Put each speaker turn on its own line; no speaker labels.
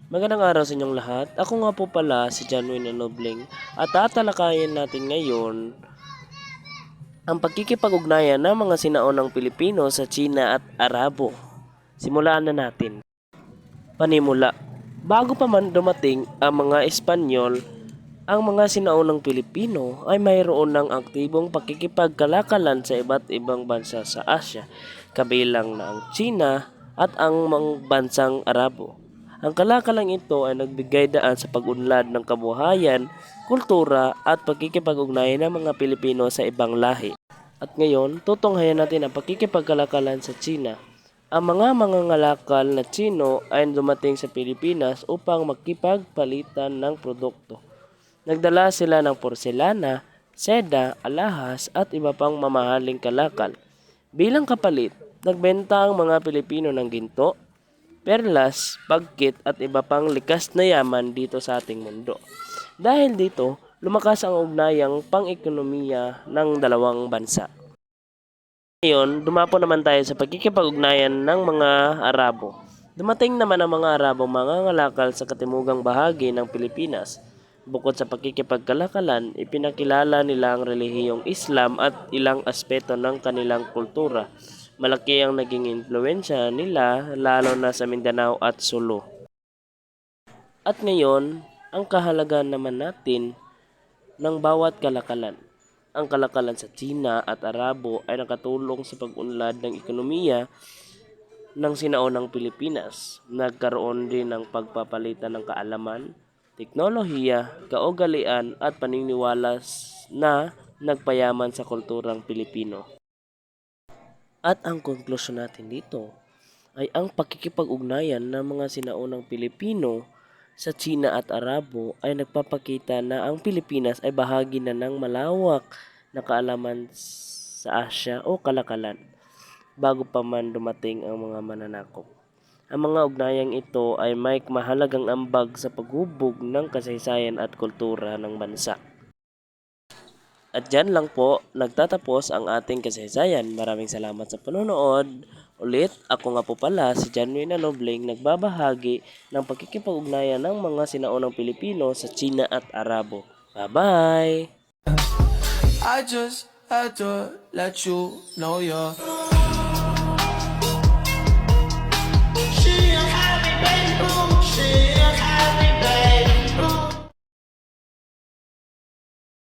Magandang araw sa inyong lahat. Ako nga po pala si Janwin Anobling at tatalakayin natin ngayon ang pagkikipag-ugnayan ng mga sinaunang Pilipino sa Tsina at Arabo. Simulan na natin. Panimula. Bago pa man dumating ang mga Espanyol, ang mga sinaunang Pilipino ay mayroon ng aktibong pakikipagkalakalan sa iba't ibang bansa sa Asya, kabilang na ang Tsina at ang mga bansang Arabo. Ang kalakalang ito ay nagbigay daan sa pag-unlad ng kabuhayan, kultura at pagkikipag-ugnayan ng mga Pilipino sa ibang lahi. At ngayon, tutunghayan natin ang pagkikipagkalakalan sa Tsina. Ang mga mangangalakal na Tsino ay dumating sa Pilipinas upang makipagpalitan ng produkto. Nagdala sila ng porselana, seda, alahas at iba pang mamahaling kalakal. Bilang kapalit, nagbenta ang mga Pilipino ng ginto, perlas, pagkit at iba pang likas na yaman dito sa ating mundo. Dahil dito, lumakas ang ugnayang pang-ekonomiya ng dalawang bansa. Ngayon, dumapo naman tayo sa pagkikipag-ugnayan ng mga Arabo. Dumating naman ang mga Arabo mangangalakal sa katimugang bahagi ng Pilipinas. Bukod sa pagkikipagkalakalan, ipinakilala nila ang relihiyong Islam at ilang aspeto ng kanilang kultura. Malaki ang naging impluensya nila lalo na sa Mindanao at Sulu. At ngayon, ang kahalagan naman natin ng bawat kalakalan. Ang kalakalan sa Tsina at Arabo ay nakatulong sa pag-unlad ng ekonomiya ng sinaunang Pilipinas. Nagkaroon din ng pagpapalitan ng kaalaman, teknolohiya, kaugalian at paniniwala na nagpayaman sa kulturang Pilipino. At ang konklusyon natin dito ay ang pakikipag-ugnayan ng mga sinaunang Pilipino sa Tsina at Arabo ay nagpapakita na ang Pilipinas ay bahagi na ng malawak na kaalaman sa Asya o kalakalan bago pa man dumating ang mga mananakop. Ang mga ugnayang ito ay may mahalagang ambag sa paghubog ng kasaysayan at kultura ng bansa. At dyan lang po nagtatapos ang ating kasaysayan. Maraming salamat sa panonood. Ulit, ako nga po pala si Janwin Anobling nagbabahagi ng pagkikipag-ugnayan ng mga sinaunang Pilipino sa Tsina at Arabo. Bye-bye!
I just had to let you know you're